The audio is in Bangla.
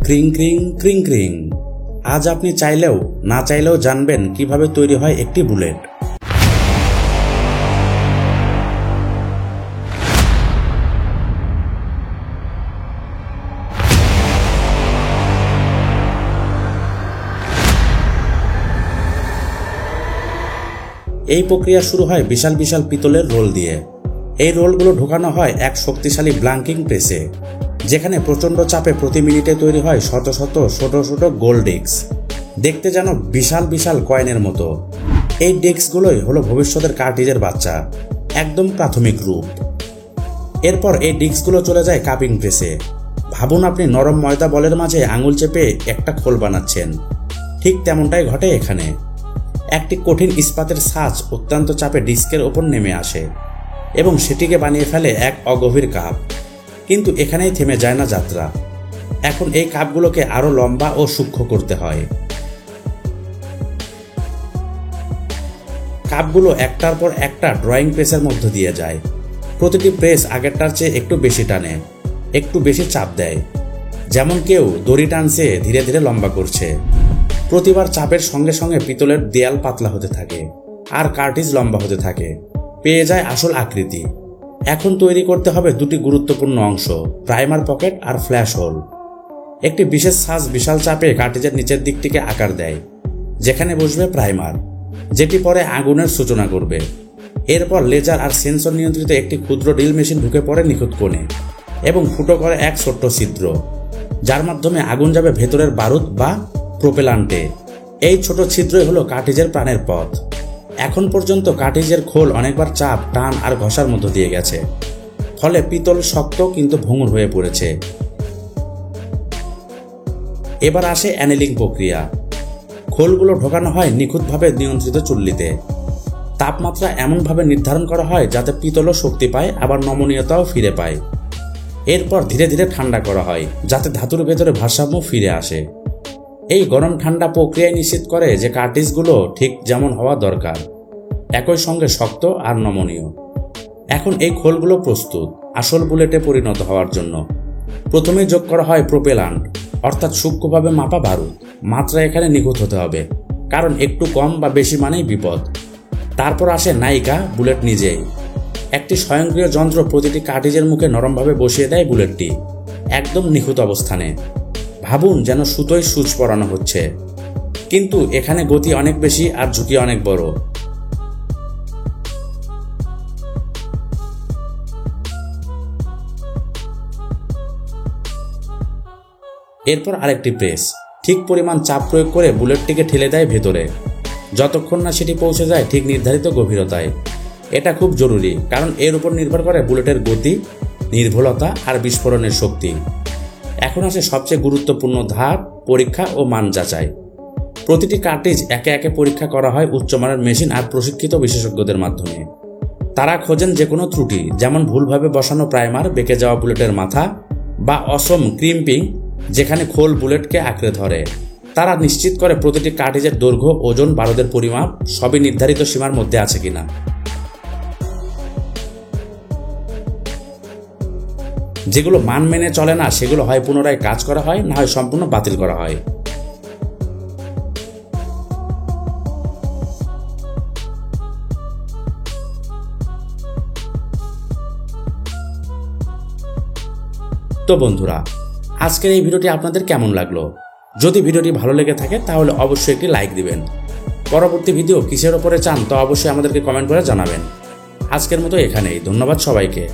ক্রিং ক্রিং ক্রিং ক্রিং। আজ আপনি চাইলেও না চাইলেও জানবেন কিভাবে তৈরি হয় একটি বুলেট। এই প্রক্রিয়া শুরু হয় বিশাল বিশাল পিতলের রোল দিয়ে। এই রোলগুলো ঢোকানো হয় এক শক্তিশালী ব্লাঙ্কিং প্রেসে, যেখানে প্রচণ্ড চাপে প্রতি মিনিটে তৈরি হয় শত শত ছোট ছোট গোল ডিস্ক, দেখতে যেন বিশাল বিশাল কয়েনের মতো। এই ডিস্কগুলোই হলো ভবিষ্যতের কার্টিজের বাচ্চা, একদম প্রাথমিক রূপ। এরপর এই ডিস্কগুলো চলে যায় কাপিং প্রেসে। ভাবুন আপনি নরম ময়দা বলের মাঝে আঙুল চেপে একটা খোল বানাচ্ছেন, ঠিক তেমনটাই ঘটে এখানে। একটি কঠিন ইস্পাতের ছাঁচ অত্যন্ত চাপে ডিস্কের ওপর নেমে আসে এবং সেটিকে বানিয়ে ফেলে এক অগভীর কাপ। কিন্তু এখানেই থেমে যায় না যাত্রা। এখন এই কাপগুলোকে আরো লম্বা ও সূক্ষ্ম করতে হয়। কাপগুলো একটার পর একটা ড্রয়িং প্রেসের মধ্য দিয়ে যায়। প্রতিটি প্রেস আগেরটার চেয়ে একটু বেশি টানে, একটু বেশি চাপ দেয়, যেমন কেউ দড়ি টানছে ধীরে ধীরে লম্বা করছে। প্রতিবার চাপের সঙ্গে সঙ্গে পিতলের দেয়াল পাতলা হতে থাকে আর কার্টিজ লম্বা হতে থাকে, পেয়ে যায় আসল আকৃতি। এখন তৈরি করতে হবে দুটি গুরুত্বপূর্ণ অংশ, প্রাইমার পকেট আর ফ্ল্যাশ হোল। একটি বিশেষ ছাঁচ বিশাল চাপে কার্টিজের নিচের দিকটিকে আকার দেয়, যেখানে বসবে প্রাইমার, যেটি পরে আগুনের সূচনা করবে। এরপর লেজার আর সেন্সর নিয়ন্ত্রিত একটি ক্ষুদ্র ড্রিল মেশিন ঢুকে পড়ে নিখুঁত কোণে এবং ফুটো করে এক ছোট্ট ছিদ্র, যার মাধ্যমে আগুন যাবে ভেতরের বারুদ বা প্রোপেলান্টে। এই ছোট ছিদ্রই হলো কার্টিজের প্রাণের পথ। এখন পর্যন্ত কার্টিজের খোল অনেকবার চাপ, টান আর ঘষার মধ্য দিয়ে গেছে, ফলে পিতল শক্ত কিন্তু ভঙ্গুর হয়ে পড়েছে। এবার আসে অ্যানেলিং প্রক্রিয়া। খোলগুলো ঢোকানো হয় নিখুঁতভাবে নিয়ন্ত্রিত চুল্লিতে। তাপমাত্রা এমনভাবে নির্ধারণ করা হয় যাতে পিতলও শক্তি পায়, আবার নমনীয়তাও ফিরে পায়। এরপর ধীরে ধীরে ঠান্ডা করা হয় যাতে ধাতুর ভেতরে ভারসাম্য ফিরে আসে। এই গরম ঠান্ডা প্রক্রিয়ায় নিশ্চিত করে যে কার্টিজগুলো ঠিক যেমন হওয়া দরকার, একই সঙ্গে শক্ত আর নমনীয়। এখন এই খোলগুলো প্রস্তুত আসল বুলেটে পরিণত হওয়ার জন্য। প্রথমে যোগ করা হয় প্রোপেলান্ট, অর্থাৎ সূক্ষ্মভাবে মাপা বারুদ। মাত্রা এখানে নিখুঁত হতে হবে, কারণ একটু কম বা বেশি মানেই বিপদ। তারপর আসে নায়িকা, বুলেট নিজেই। একটি স্বয়ংক্রিয় যন্ত্র প্রতিটি কার্টিজের মুখে নরমভাবে বসিয়ে দেয় বুলেটটি, একদম নিখুঁত অবস্থানে। ভাবুন যেন সুতোয় সূচ পরানো হচ্ছে, কিন্তু এখানে গতি অনেক বেশি আর ঝুঁকি অনেক বড়। এরপর আরেকটি প্রেস ঠিক পরিমাণ চাপ প্রয়োগ করে বুলেটটিকে ঠেলে দেয় ভেতরে, যতক্ষণ না সেটি পৌঁছে যায় ঠিক নির্ধারিত গভীরতায়। এটা খুব জরুরি, কারণ এর উপর নির্ভর করে বুলেটের গতি, নির্ভুলতা আর বিস্ফোরণের শক্তি। এখন আসে সবচেয়ে গুরুত্বপূর্ণ ধাপ, পরীক্ষা ও মান যাচাই। প্রতিটি কার্টিজ একে একে পরীক্ষা করা হয় উচ্চমানের মেশিন আর প্রশিক্ষিত বিশেষজ্ঞদের মাধ্যমে। তারা খোঁজেন যে কোনো ত্রুটি, যেমন ভুলভাবে বসানো প্রাইমার, বেঁকে যাওয়া বুলেটের মাথা বা অসম ক্রিম্পিং যেখানে খোল বুলেটকে আঁকড়ে ধরে। তারা নিশ্চিত করে প্রতিটি কার্টিজের দৈর্ঘ্য, ওজন, বারুদের পরিমাপ সবই নির্ধারিত সীমার মধ্যে আছে কিনা। যেগুলো মান মেনে চলে না সেগুলো হয় পুনরায় কাজ করা হয়, না হয় সম্পূর্ণ বাতিল করা হয়। তো বন্ধুরা, আজকের এই ভিডিওটি আপনাদের কেমন লাগলো? যদি ভিডিওটি ভালো লেগে থাকে তাহলে অবশ্যই একটি লাইক দিবেন। পরবর্তী ভিডিও কিসের ওপরে চান তা অবশ্যই আমাদেরকে কমেন্ট করে জানাবেন। আজকের মতো এখানেই, ধন্যবাদ সবাইকে।